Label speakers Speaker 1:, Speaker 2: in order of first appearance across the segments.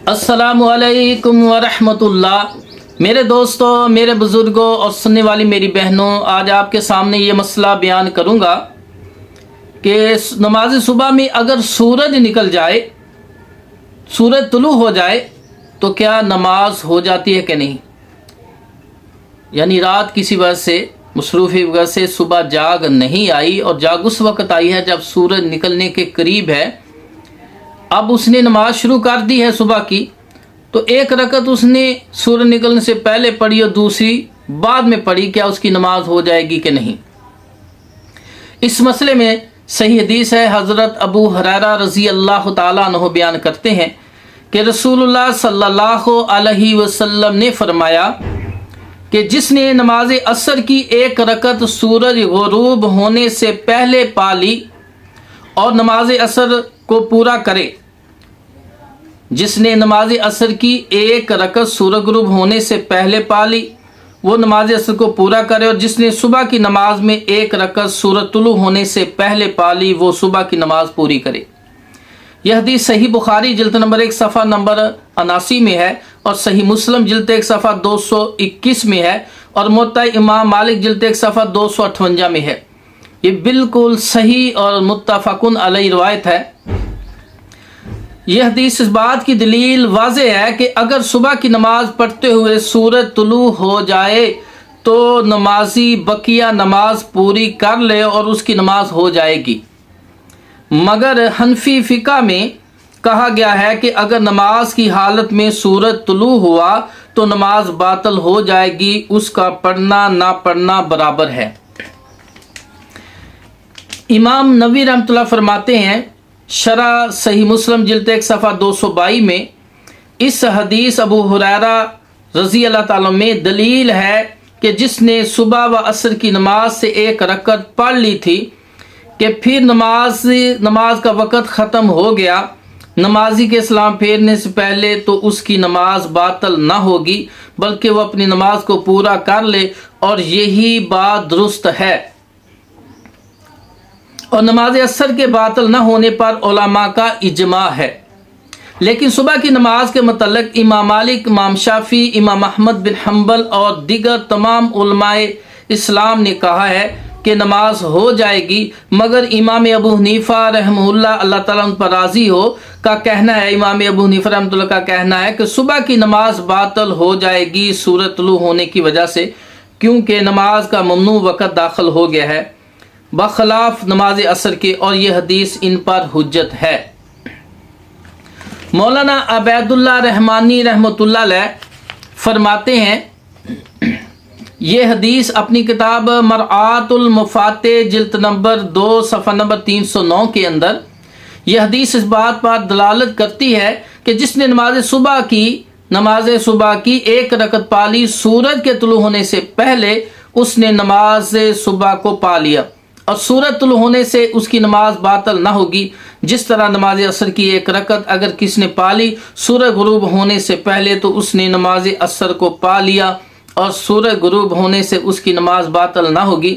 Speaker 1: السلام علیکم ورحمۃ اللہ۔ میرے دوستوں، میرے بزرگوں اور سننے والی میری بہنوں، آج آپ کے سامنے یہ مسئلہ بیان کروں گا کہ نماز صبح میں اگر سورج نکل جائے، سورج طلوع ہو جائے تو کیا نماز ہو جاتی ہے کہ نہیں؟ یعنی رات کسی وجہ سے، مصروفی وجہ سے صبح جاگ نہیں آئی اور جاگ اس وقت آئی ہے جب سورج نکلنے کے قریب ہے، اب اس نے نماز شروع کر دی ہے صبح کی، تو ایک رکعت اس نے سورج نکلنے سے پہلے پڑھی اور دوسری بعد میں پڑھی، کیا اس کی نماز ہو جائے گی کہ نہیں؟ اس مسئلے میں صحیح حدیث ہے، حضرت ابو ہریرہ رضی اللہ تعالیٰ عنہ بیان کرتے ہیں کہ رسول اللہ صلی اللہ علیہ وسلم نے فرمایا کہ جس نے نماز عصر کی ایک رکعت سورج غروب ہونے سے پہلے پا لی اور نماز عصر کو پورا کرے، جس نے نماز عصر کی ایک رکعت سورج غروب ہونے سے پہلے پا لی وہ نماز عصر کو پورا کرے، اور جس نے صبح کی نماز میں ایک رکعت سورج طلوع ہونے سے پہلے پا لی وہ صبح کی نماز پوری کرے۔ یہ حدیث صحیح بخاری جلد نمبر 1 صفحہ نمبر 79 میں ہے، اور صحیح مسلم جلد 1 صفحہ 221 میں ہے، اور موطا امام مالک جلد 1 صفحہ 258 میں ہے۔ یہ بالکل صحیح اور متفقن علیہ روایت ہے۔ یہ حدیث اس بات کی دلیل واضح ہے کہ اگر صبح کی نماز پڑھتے ہوئے سورج طلوع ہو جائے تو نمازی بقیہ نماز پوری کر لے اور اس کی نماز ہو جائے گی، مگر حنفی فقہ میں کہا گیا ہے کہ اگر نماز کی حالت میں سورج طلوع ہوا تو نماز باطل ہو جائے گی، اس کا پڑھنا نہ پڑھنا برابر ہے۔ امام نووی رحمۃ اللہ فرماتے ہیں شرح صحیح مسلم جلد 1 صفحہ 222 میں، اس حدیث ابو ہریرہ رضی اللہ تعالیٰ میں دلیل ہے کہ جس نے صبح و عصر کی نماز سے ایک رکعت پڑھ لی تھی کہ پھر نماز کا وقت ختم ہو گیا، نمازی کے سلام پھیرنے سے پہلے تو اس کی نماز باطل نہ ہوگی بلکہ وہ اپنی نماز کو پورا کر لے، اور یہی بات درست ہے۔ اور نماز عصر کے باطل نہ ہونے پر علماء کا اجماع ہے، لیکن صبح کی نماز کے متعلق امام مالک، امام شافعی، امام احمد بن حنبل اور دیگر تمام علماء اسلام نے کہا ہے کہ نماز ہو جائے گی، مگر امام ابو حنیفہ رحمہ اللہ، اللہ تعالیٰ ان پر راضی ہو، کا کہنا ہے، امام ابو حنیفہ رحمہ اللہ کا کہنا ہے کہ صبح کی نماز باطل ہو جائے گی سورج طلوع ہونے کی وجہ سے، کیونکہ نماز کا ممنوع وقت داخل ہو گیا ہے بخلاف نماز عصر کے، اور یہ حدیث ان پر حجت ہے۔ مولانا عبید اللہ رحمانی رحمۃ اللہ علیہ فرماتے ہیں، یہ حدیث اپنی کتاب مرآت المفاتح جلد نمبر 2 صفحہ نمبر 309 کے اندر یہ حدیث اس بات پر دلالت کرتی ہے کہ جس نے نماز صبح کی ایک رکعت پا لی سورج کے طلوع ہونے سے پہلے، اس نے نماز صبح کو پا لیا، اور سورج طلوع ہونے سے اس کی نماز باطل نہ ہوگی، جس طرح نماز عصر کی ایک رکعت اگر کسی نے پا لی سورج غروب ہونے سے پہلے تو اس نے نماز عصر کو پا لیا اور سورج غروب ہونے سے اس کی نماز باطل نہ ہوگی۔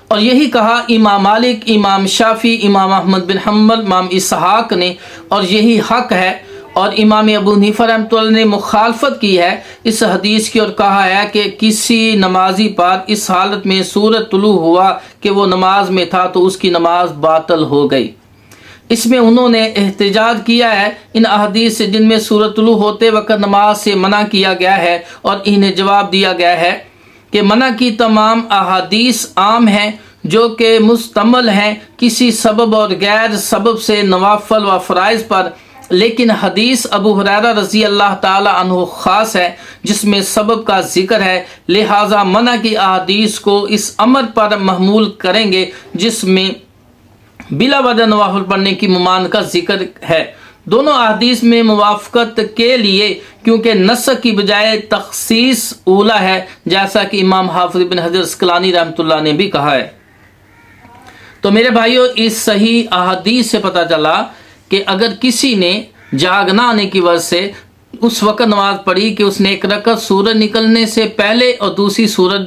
Speaker 1: اور یہی کہا امام مالک، امام شافعی، امام احمد بن حنبل، امام اسحاق نے، اور یہی حق ہے، اور امام ابو حنیفہ رحمۃ اللہ نے مخالفت کی ہے اس حدیث کی، اور کہا ہے کہ کسی نمازی پر اس حالت میں سورج طلوع ہوا کہ وہ نماز میں تھا تو اس کی نماز باطل ہو گئی۔ اس میں انہوں نے احتجاج کیا ہے ان احادیث سے جن میں سورج طلوع ہوتے وقت نماز سے منع کیا گیا ہے، اور انہیں جواب دیا گیا ہے کہ منع کی تمام احادیث عام ہیں جو کہ مشتمل ہیں کسی سبب اور غیر سبب سے نوافل و فرائض پر، لیکن حدیث ابو ہریرہ رضی اللہ تعالی عنہ خاص ہے جس میں سبب کا ذکر ہے، لہٰذا منع کی احادیث کو اس امر پر محمول کریں گے جس میں بلا وجہ نوافل پڑھنے کی ممانعت کا ذکر ہے۔ دونوں احادیث میں موافقت کے لیے، کیونکہ نسخ کی بجائے تخصیص اولا ہے، جیسا کہ امام حافظ بن حجر اسقلانی رحمۃ اللہ نے بھی کہا ہے۔ تو میرے بھائیوں، اس صحیح احادیث سے پتہ چلا کہ اگر کسی نے جاگ نہ آنے کی وجہ سے اس وقت نماز پڑھی کہ اس نے ایک رکعت سورج نکلنے سے پہلے اور دوسری سورج